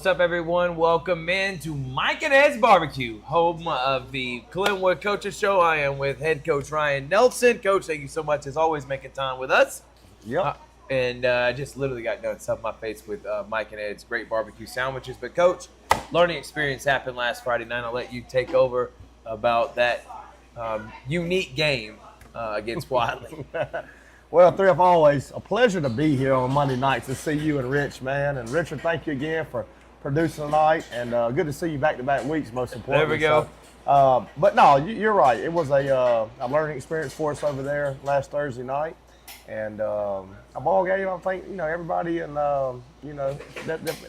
What's up, everyone? Welcome in to Mike and Ed's Barbecue, home of the Glenwood Coaches Show. I am with head coach Ryan Nelson. Coach, thank you so much, as always, making time with us. Yep. I just literally got done stuffing my face with Mike and Ed's great barbecue sandwiches. But, Coach, learning experience happened last Friday night. I'll let you take over about that unique game against Wadley. Well, Thrift, always a pleasure to be here on Monday nights to see you and Rich, man. And Richard, thank you again for producing tonight, and good to see you back-to-back weeks, most importantly. There we go. But no, you're right. It was a learning experience for us over there last Thursday night, and a ball game. I think everybody and the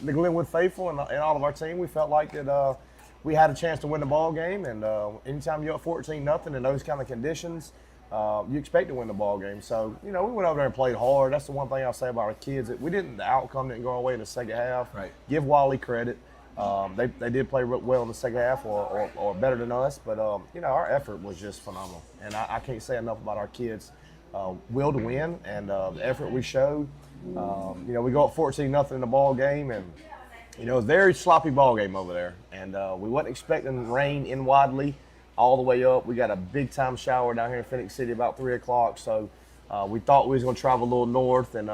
Glenwood faithful and all of our team, we felt like that we had a chance to win the ball game. And anytime you're up 14-0 in those kind of conditions, you expect to win the ball game. So, we went over there and played hard. That's the one thing I'll say about our kids. The outcome didn't go our way in the second half. Right. Give Wally credit. They did play well in the second half or better than us. But, our effort was just phenomenal. And I can't say enough about our kids' will to win and the effort we showed. We go up 14-0 in the ball game, and, it was a very sloppy ball game over there. And we wasn't expecting rain in Wadley all the way up. We got a big-time shower down here in Phoenix City about 3 o'clock, so we thought we was going to travel a little north and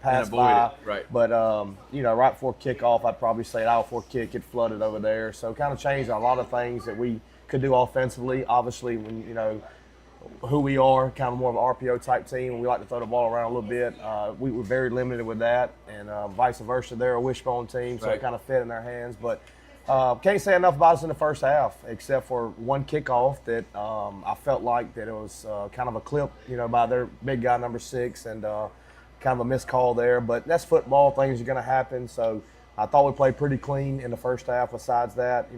pass by. Right. But, right before kickoff, I'd probably say an hour before kick, it flooded over there. So kind of changed a lot of things that we could do offensively. Obviously, when, who we are, kind of more of an RPO type team, and we like to throw the ball around a little bit. We were very limited with that, and vice versa. They're a wishbone team, so Right. it kind of fit in their hands. But can't say enough about us in the first half, except for one kickoff that I felt like that it was kind of a clip, by their big guy, number 6, and kind of a missed call there. But that's football. Things are going to happen. So I thought we played pretty clean in the first half. Besides that,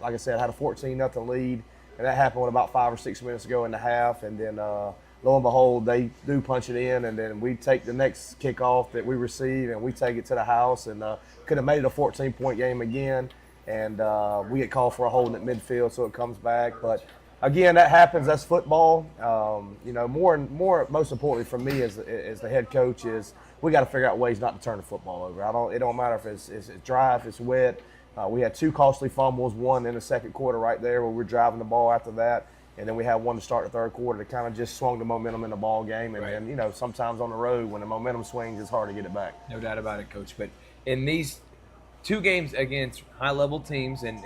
like I said, I had a 14-0 lead, and that happened about 5 or 6 minutes ago in the half. And then lo and behold, they do punch it in, and then we take the next kickoff that we receive, and we take it to the house, and could have made it a 14-point game again. And we get called for a holding at midfield, so it comes back. But again, that happens. That's football. Most importantly for me as the head coach is we got to figure out ways not to turn the football over. It don't matter if it's dry, if it's wet. We had 2 costly fumbles, one in the second quarter right there where we're driving the ball after that, and then we had one to start the third quarter that kind of just swung the momentum in the ball game. And Right. then sometimes on the road when the momentum swings, it's hard to get it back. No doubt about it, Coach. But in these 2 games against high-level teams and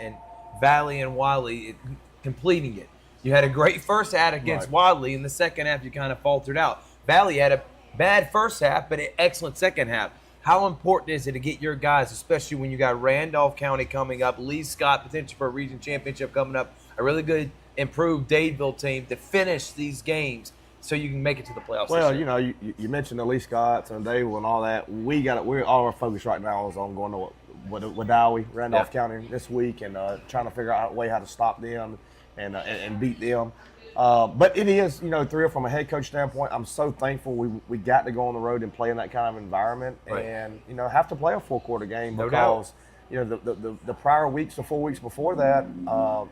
Valley and Wadley, completing it. You had a great first half against Right. Wadley. In the second half, you kind of faltered out. Valley had a bad first half, but an excellent second half. How important is it to get your guys, especially when you got Randolph County coming up, Lee Scott, potential for a region championship coming up, a really good, improved Dadeville team, to finish these games so you can make it to the playoffs? Well, this year? you mentioned the Lee Scotts and Dale and all that. We're all our focus right now is on going to Wadley, Randolph County this week, and trying to figure out a way how to stop them and beat them. But it is, Thrift, from a head coach standpoint, I'm so thankful we got to go on the road and play in that kind of environment, Right. and have to play a full quarter game No doubt. because the prior weeks, the 4 weeks before that,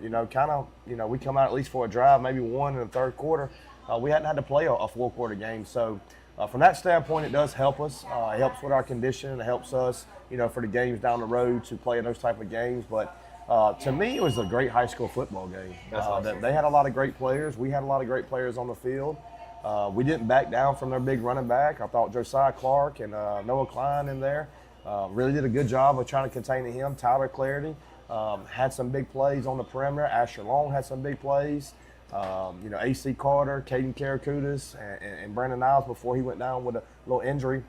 we come out at least for a drive, maybe one in the third quarter. We hadn't had to play a full quarter game, so from that standpoint, it does help us. It helps with our condition. It helps us, for the games down the road to play in those type of games. But to me, it was a great high school football game. That's awesome. They had a lot of great players. We had a lot of great players on the field. We didn't back down from their big running back. I thought Josiah Clark and Noah Klein in there really did a good job of trying to contain him. Tyler Clarity had some big plays on the perimeter. Asher Long had some big plays. A.C. Carter, Caden Karakutis, and Brandon Niles before he went down with a little injury.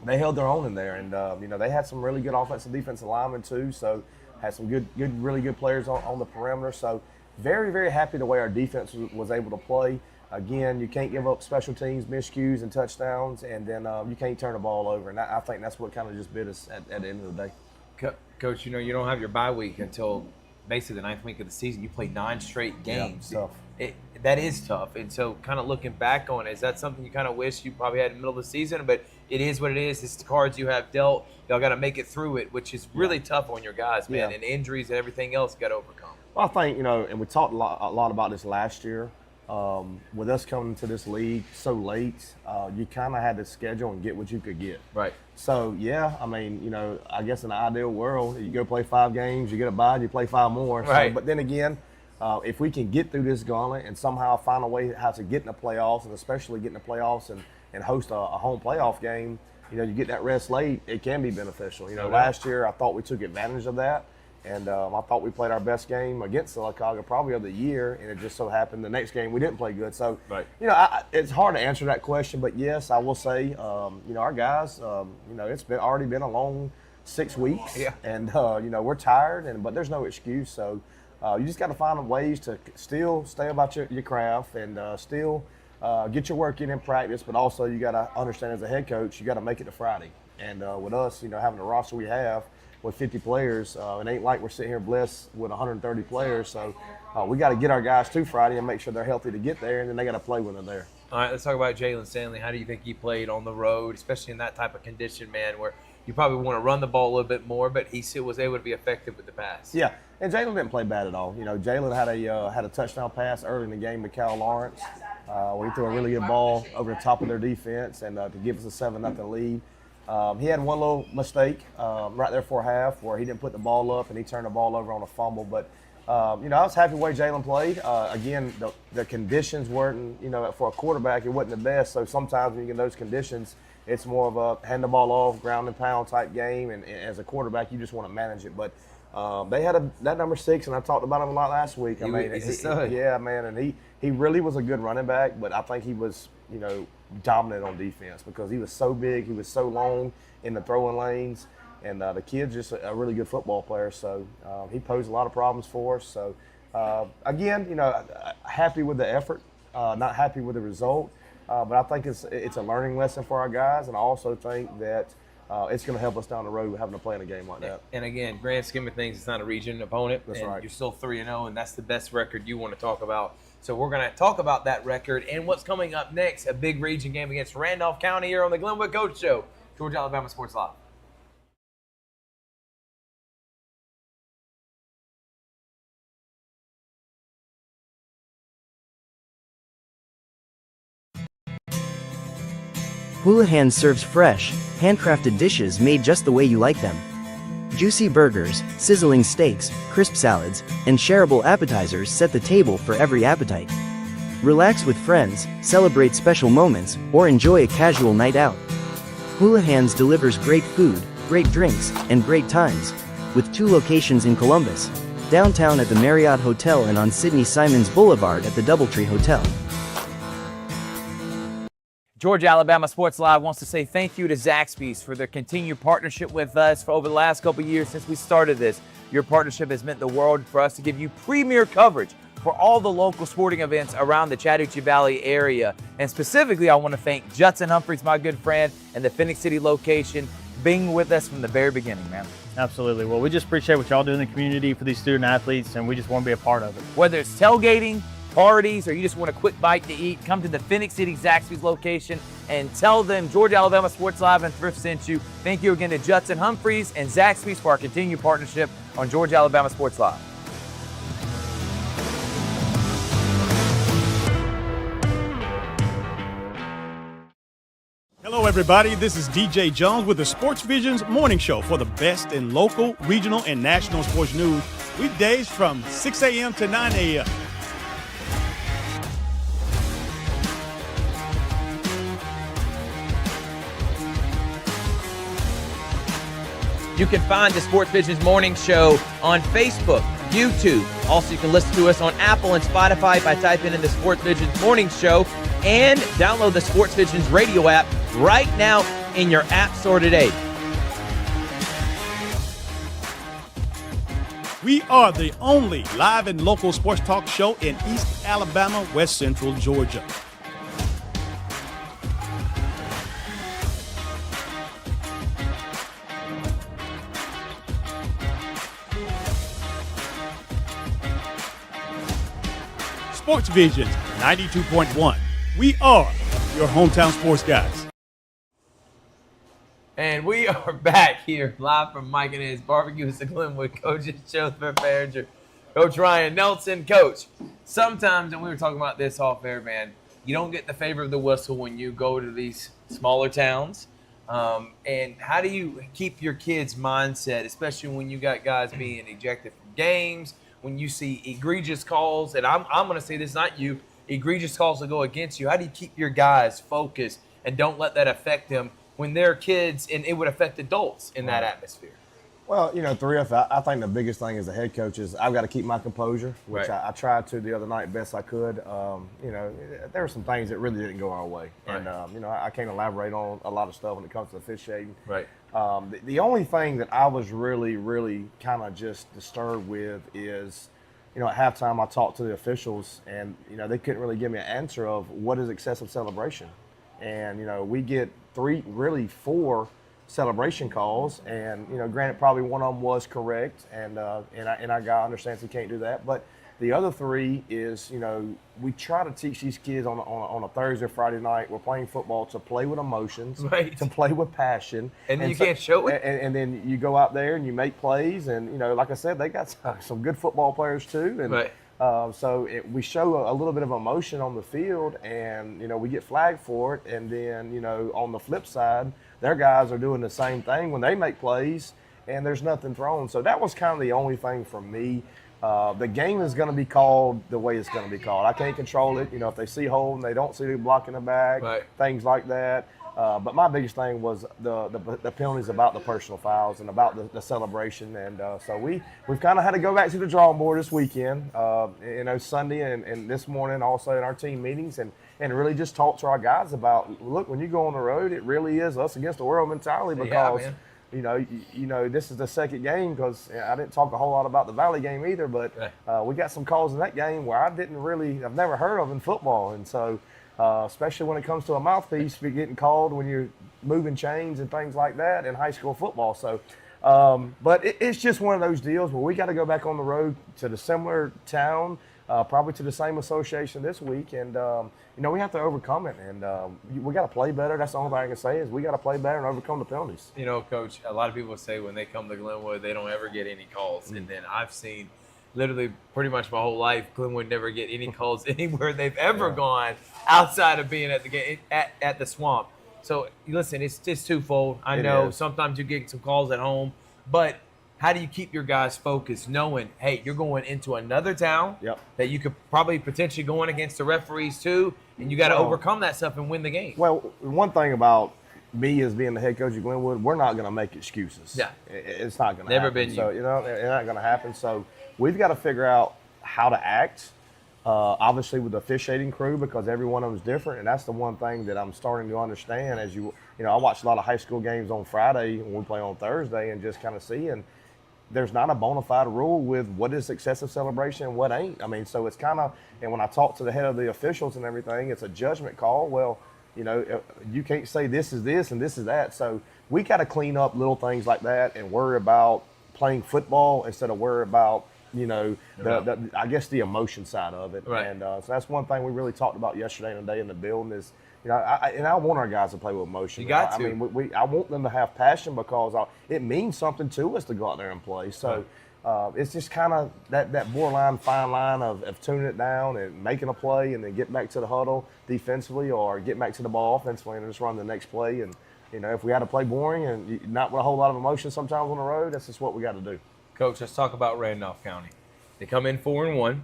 They held their own in there, and they had some really good offensive defensive linemen too. So had some really good players on the perimeter. So very, very happy the way our defense was able to play. Again, you can't give up special teams, miscues, and touchdowns, and then you can't turn the ball over. And I think that's what kind of just bit us at the end of the day. Coach, you don't have your bye week until basically the 9th week of the season. You play 9 straight games. Yeah, tough. That is tough. And so kind of looking back on it, is that something you kind of wish you probably had in the middle of the season? But it is what it is. It's the cards you have dealt. Y'all got to make it through it, which is really tough on your guys, man. Yeah. And injuries and everything else got to overcome. Well, I think, and we talked a lot about this last year. with us coming to this league so late, you kind of had to schedule and get what you could get. Right. So, yeah, I mean, I guess in an ideal world, you go play 5 games, you get a bye, you play 5 more. Right. So, but then again, if we can get through this gauntlet and somehow find a way how to get in the playoffs, and especially get in the playoffs and host a home playoff game, you get that rest late, it can be beneficial. Last year I thought we took advantage of that. And I thought we played our best game against Sylacauga probably of the year, and it just so happened the next game we didn't play good. So, right. It's hard to answer that question, but yes, I will say, our guys, it's already been a long 6 weeks, yeah. And we're tired, but there's no excuse. So, you just got to find ways to still stay about your craft and still get your work in practice, but also you got to understand as a head coach, you got to make it to Friday. And with us, having the roster we have, with 50 players, it ain't like we're sitting here blessed with 130 players. So we got to get our guys to Friday and make sure they're healthy to get there, and then they got to play when they're there. All right, let's talk about Jalen Stanley. How do you think he played on the road, especially in that type of condition, man, where you probably want to run the ball a little bit more, but he still was able to be effective with the pass? Yeah, and Jalen didn't play bad at all. Jalen had a touchdown pass early in the game to Cal Lawrence, where he threw a really good ball over the top of their defense and to give us a 7-0 lead. He had one little mistake right there for half where he didn't put the ball up and he turned the ball over on a fumble. But, I was happy with the way Jalen played. Again, the conditions weren't, for a quarterback, it wasn't the best. So sometimes when you get those conditions, it's more of a hand the ball off, ground and pound type game. And as a quarterback, you just want to manage it. But they had that number 6, and I talked about him a lot last week. Yeah, man. And he really was a good running back, but I think he was, dominant on defense because he was so big, he was so long in the throwing lanes, and the kid's just a really good football player. So he posed a lot of problems for us. So again, happy with the effort, not happy with the result, but I think it's a learning lesson for our guys, and I also think that it's going to help us down the road having to play in a game like that. And again, grand scheme of things, it's not a region opponent. That's and right. You're still 3-0, and that's the best record you want to talk about. So we're going to talk about that record and what's coming up next, a big region game against Randolph County here on the Glenwood Coach Show, Georgia Alabama Sports Live. Houlihan serves fresh, handcrafted dishes made just the way you like them. Juicy burgers, sizzling steaks, crisp salads, and shareable appetizers set the table for every appetite. Relax with friends, celebrate special moments, or enjoy a casual night out. Houlihan's delivers great food, great drinks, and great times, with 2 locations in Columbus, downtown at the Marriott Hotel and on Sidney Simons Boulevard at the Doubletree Hotel. Georgia Alabama Sports Live wants to say thank you to Zaxby's for their continued partnership with us for over the last couple years since we started this. Your partnership has meant the world for us to give you premier coverage for all the local sporting events around the Chattahoochee Valley area. And specifically, I want to thank Judson Humphreys, my good friend, and the Phoenix City location, being with us from the very beginning, man. Absolutely. Well, we just appreciate what y'all do in the community for these student athletes, and we just want to be a part of it. Whether it's tailgating, parties, or you just want a quick bite to eat, come to the Phoenix City Zaxby's location and tell them Georgia Alabama Sports Live and Thrift sent you. Thank you again to Judson Humphreys and Zaxby's for our continued partnership on Georgia Alabama Sports Live. Hello, everybody. This is DJ Jones with the Sports Vision's morning show for the best in local, regional, and national sports news. Weekdays from 6 a.m. to 9 a.m. You can find the Sports Vision's morning show on Facebook, YouTube. Also, you can listen to us on Apple and Spotify by typing in the Sports Vision's morning show, and download the Sports Vision's radio app right now in your app store today. We are the only live and local sports talk show in East Alabama, West Central Georgia. Sports Vision 92.1. We are your hometown sports guys. And we are back here live from Mike and his barbecue. It's the Glenwood Coaches Show with Barringer. Coach Ryan Nelson. Coach, sometimes, and we were talking about this off air, man, you don't get the favor of the whistle when you go to these smaller towns. And how do you keep your kids' mindset, especially when you got guys being ejected from games, when you see egregious calls, and I'm going to say this, not you, egregious calls that go against you. How do you keep your guys focused and don't let that affect them when they're kids, and it would affect adults in that atmosphere? Well, Thrift, I think the biggest thing as a head coach is I've got to keep my composure, which Right. I tried to the other night best I could. There were some things that really didn't go our way. Right. And, I can't elaborate on a lot of stuff when it comes to officiating. Right. The only thing that I was really, really kind of just disturbed with is, at halftime I talked to the officials and, they couldn't really give me an answer of what is excessive celebration. And, we get four celebration calls, and granted, probably one of them was correct, and our guy understands he can't do that. But the other three is, we try to teach these kids on a Thursday or Friday night. We're playing football to play with emotions, Right. to play with passion, And you can't show it. And then you go out there and you make plays, and like I said, they got some good football players too, and. Right. We show a little bit of emotion on the field, and we get flagged for it. And then on the flip side, their guys are doing the same thing when they make plays, and there's nothing thrown. So that was kind of the only thing for me. The game is going to be called the way it's going to be called. I can't control it. If they see holding, they don't see the block in the back, Right. things like that. But my biggest thing was the penalties about the personal fouls and about the celebration. And so we've kind of had to go back to the drawing board this weekend, Sunday and this morning also in our team meetings, and really just talk to our guys about, look, when you go on the road, it really is us against the world mentality, because this is the second game, because I didn't talk a whole lot about the Valley game either, but we got some calls in that game where I've never heard of in football. And so especially when it comes to a mouthpiece, you're getting called when you're moving chains and things like that in high school football. So, but it's just one of those deals where we got to go back on the road to the similar town, probably to the same association this week, and we have to overcome it, and we got to play better. That's the only thing I can say is we got to play better and overcome the penalties. Coach, a lot of people say when they come to Glenwood, they don't ever get any calls, and then I've seen literally pretty much my whole life, Glenwood never get any calls anywhere they've ever gone outside of being at the game at the Swamp. So listen, it's just twofold. I know sometimes you get some calls at home, but how do you keep your guys focused, knowing, hey, you're going into another town that you could probably potentially go in against the referees too, and you got to overcome that stuff and win the game. Well, one thing about me as being the head coach of Glenwood, we're not going to make excuses. Yeah, it's not going to never happen. been you. So it's not going to happen. So we've got to figure out how to act. Obviously with the officiating crew, because every one of them is different, and that's the one thing that I'm starting to understand. As I watch a lot of high school games on Friday when we play on Thursday, and just kind of seeing there's not a bona fide rule with what is excessive celebration and what ain't. I mean, so it's kind of, and when I talk to the head of the officials and everything, it's a judgment call. Well, you can't say this is this and this is that. So we got to clean up little things like that and worry about playing football instead of worry about I guess the emotion side of it. Right. And so that's one thing we really talked about yesterday and today in the building is, I want our guys to play with emotion. You got to. I mean, I want them to have passion, because it means something to us to go out there and play. So it's just kind of that borderline fine line of tuning it down and making a play and then get back to the huddle defensively, or get back to the ball offensively and just run the next play. And, if we had to play boring and not with a whole lot of emotion sometimes on the road, that's just what we got to do. Coach, let's talk about Randolph County. They come in 4-1.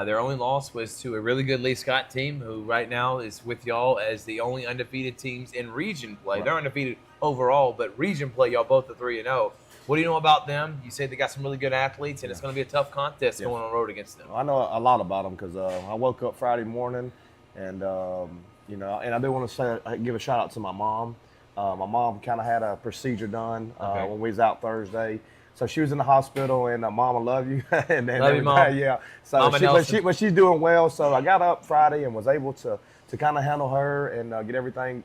Their only loss was to a really good Lee Scott team, who right now is with y'all as the only undefeated teams in region play. They're undefeated overall, but region play, y'all both are 3-0. What do you know about them? You said they got some really good athletes, and it's going to be a tough contest going on the road against them. I know a lot about them because I woke up Friday morning, and and I do want to give a shout out to my mom. My mom kind of had a procedure done when we was out Thursday. So she was in the hospital, and Mama, love you. and love you, Mom. Yeah. So but she's doing well. So I got up Friday and was able to kind of handle her and get everything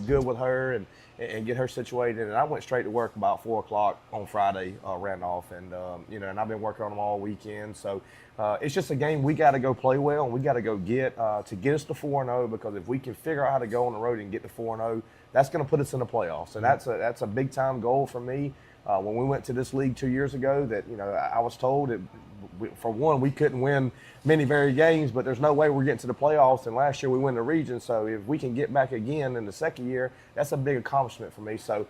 good with her and get her situated. And I went straight to work about 4 o'clock on Friday, Randolph, and and I've been working on them all weekend. So it's just a game we got to go play well, and we got to go get us to 4-0, because if we can figure out how to go on the road and get to 4-0, that's going to put us in the playoffs, and that's a big time goal for me. When we went to this league 2 years ago, that I was told that for one, we couldn't win many very games, but there's no way we're getting to the playoffs. And last year we win the region, so if we can get back again in the second year, that's a big accomplishment for me. So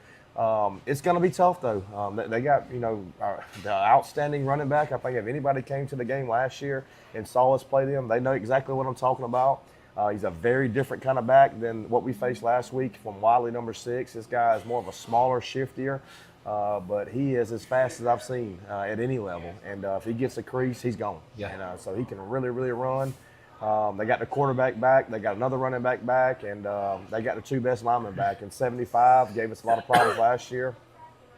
it's going to be tough, though. They got, the outstanding running back. I think if anybody came to the game last year and saw us play them, they know exactly what I'm talking about. He's a very different kind of back than what we faced last week from Wiley, number 6. This guy is more of a smaller, shiftier, but he is as fast as I've seen at any level. And if he gets a crease, he's gone. Yeah. And so he can really, really run. They got the quarterback back. They got another running back back, and they got the 2 best linemen back. And 75 gave us a lot of problems last year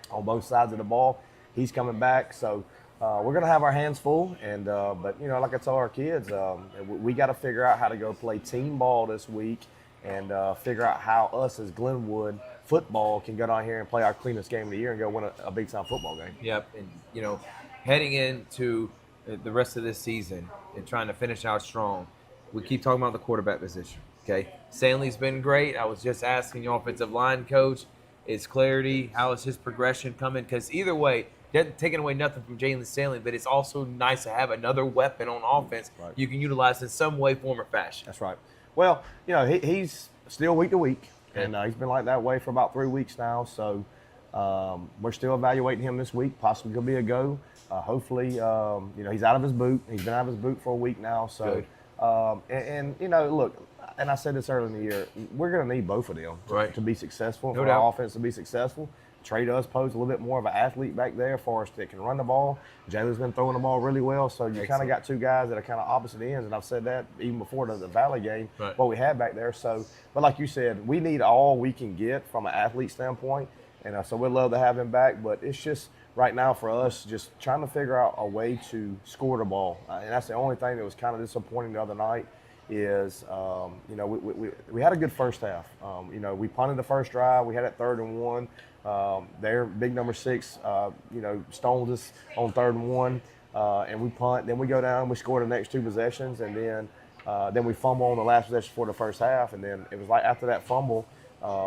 on both sides of the ball. He's coming back, so we're going to have our hands full. And but like I told our kids, we got to figure out how to go play team ball this week, and figure out how us as Glenwood football can go down here and play our cleanest game of the year and go win a big time football game. Yep, and heading into the rest of this season and trying to finish out strong, we keep talking about the quarterback position. Okay, Stanley's been great. I was just asking the offensive line coach, is Clarity, how is his progression coming? Because either way, taking away nothing from Jalen Stanley, but it's also nice to have another weapon on offense you can utilize in some way, form, or fashion. That's right. Well, he's still week to week, and he's been like that way for about 3 weeks now. So we're still evaluating him this week. Possibly could be a go. Hopefully, he's out of his boot. He's been out of his boot for a week now. So. Good. Look, and I said this earlier in the year, we're going to need both of them to be successful, for our offense to be successful. Trey does pose a little bit more of an athlete back there for us that can run the ball. Jalen's been throwing the ball really well, so you kind of got 2 guys that are kind of opposite ends, and I've said that even before the Valley game, what we had back there. So, but like you said, we need all we can get from an athlete standpoint, and so we'd love to have him back, but it's just right now for us just trying to figure out a way to score the ball. And that's the only thing that was kind of disappointing the other night is, we had a good first half. We punted the first drive. We had it 3rd and 1. Their big number 6, stoned us on 3rd and 1, and we punt. Then we go down. We score the next 2 possessions, and then we fumble on the last possession for the first half. And then it was like after that fumble,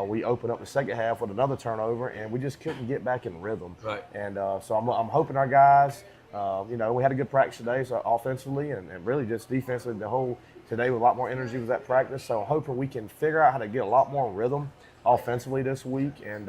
we opened up the second half with another turnover, and we just couldn't get back in rhythm. Right. And so I'm hoping our guys, we had a good practice today, so offensively and really just defensively. Today with a lot more energy was at practice. So I'm hoping we can figure out how to get a lot more rhythm offensively this week and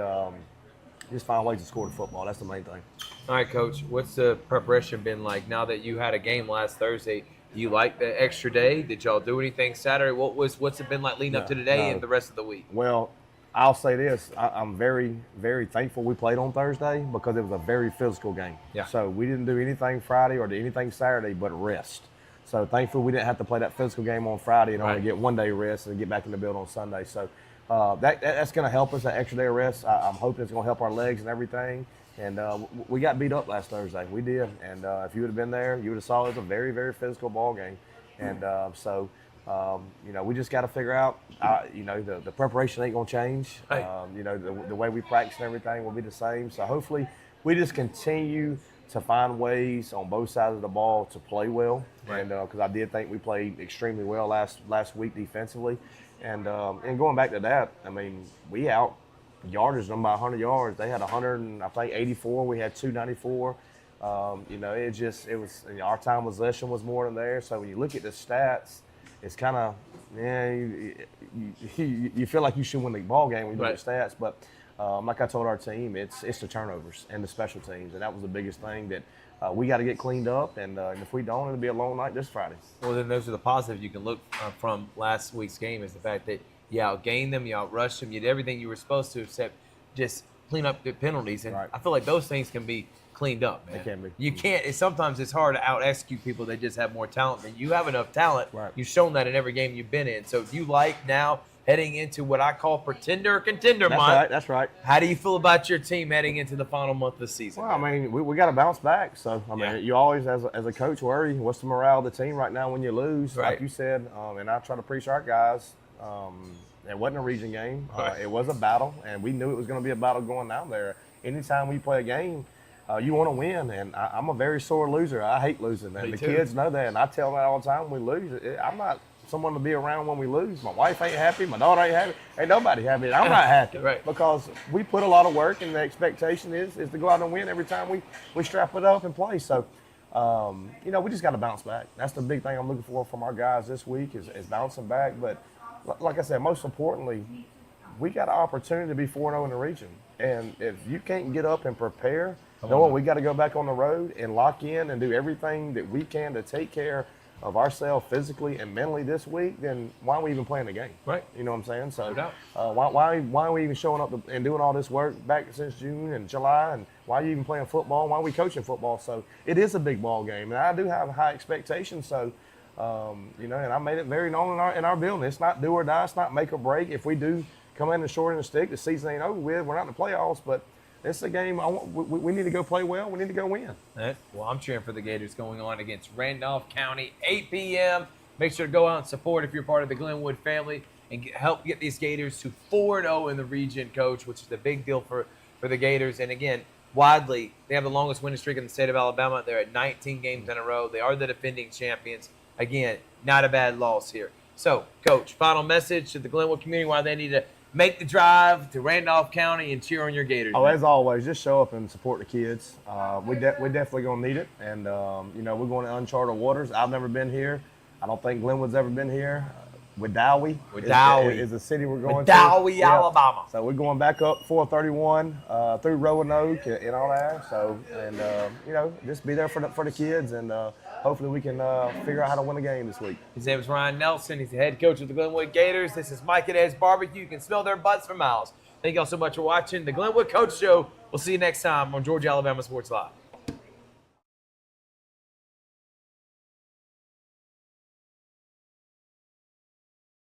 just find ways to score the football. That's the main thing. All right, Coach, what's the preparation been like now that you had a game last Thursday? Do you like the extra day? Did y'all do anything Saturday? What's it been like leading up to today and the rest of the week? Well, I'll say this. I'm very, very thankful we played on Thursday because it was a very physical game. Yeah. So we didn't do anything Friday or did anything Saturday but rest. So thankfully we didn't have to play that physical game on Friday and only get 1 day rest and get back in the build on Sunday. So that's going to help us, that extra day of rest. I'm hoping it's going to help our legs and everything. And we got beat up last Thursday. We did. And if you would have been there, you would have saw it was a very, very physical ball game. And we just got to figure out, the preparation ain't going to change. Right. The way we practice and everything will be the same. So hopefully we just continue to find ways on both sides of the ball to play well. Right. And because I did think we played extremely well last week defensively. And going back to that, I mean, we out yardage them by 100 yards. They had 184. We had 294. It was our time possession was more than theirs. So when you look at the stats, it's kind of you feel like you should win the ball game when you look at the stats. But like I told our team, it's the turnovers and the special teams, and that was the biggest thing that we got to get cleaned up. And if we don't, it'll be a long night this Friday. Well, then those are the positives you can look from last week's game is the fact that you outgained them, you outrushed them, you did everything you were supposed to except just clean up the penalties. And I feel like those things can be cleaned up, man. They can be. You can't. Sometimes it's hard to out-execute people that just have more talent than you have enough talent. Right. You've shown that in every game you've been in. So you like now heading into what I call pretender or contender month. That's right. How do you feel about your team heading into the final month of the season? Well, I mean, we got to bounce back. So, I mean, you always, as a coach, worry, what's the morale of the team right now when you lose? Right. Like you said, and I try to preach our guys, it wasn't a region game. It was a battle, and we knew it was going to be a battle going down there. Anytime we play a game, you want to win, and I'm a very sore loser. I hate losing, and the kids know that, and I tell them that all the time when we lose. I'm not someone to be around when we lose. My wife ain't happy. My daughter ain't happy. Ain't nobody happy. I'm not happy because we put a lot of work, and the expectation is to go out and win every time we strap it up and play. So We just got to bounce back. That's the big thing I'm looking for from our guys this week is bouncing back. But like I said, most importantly, we got an opportunity to be 4-0 in the region. And if you can't get up and prepare, knowing we got to go back on the road and lock in and do everything that we can to take care of ourselves physically and mentally this week, then why are we even playing the game? Right. You know what I'm saying? So No doubt. why are we even showing up and doing all this work back since June and July? And why are you even playing football? Why are we coaching football? So it is a big ball game, and I do have high expectations. So, and I made it very known in our building. It's not do or die. It's not make or break. If we do come in and short in the stick, the season ain't over with. We're not in the playoffs, but it's a game. We need to go play well. We need to go win. Well, I'm cheering for the Gators going on against Randolph County, 8 p.m. Make sure to go out and support if you're part of the Glenwood family and help get these Gators to 4-0 in the region, Coach, which is a big deal for the Gators. And, again, widely, they have the longest winning streak in the state of Alabama. They're at 19 games in a row. They are the defending champions. Again, not a bad loss here. So, Coach, final message to the Glenwood community why they need to make the drive to Randolph County and cheer on your Gators. Oh, as always, just show up and support the kids. We're definitely going to need it. And, we're going to uncharted waters. I've never been here. I don't think Glenwood's ever been here. Wedowee is the city we're going to. Wedowee, Alabama. So we're going back up 431 through Roanoke and all that. So, and, just be there for the kids. And hopefully we can figure out how to win a game this week. His name is Ryan Nelson. He's the head coach of the Glenwood Gators. This is Mike and Ed's Barbecue. You can smell their butts for miles. Thank you all so much for watching the Glenwood Coach Show. We'll see you next time on Georgia Alabama Sports Live.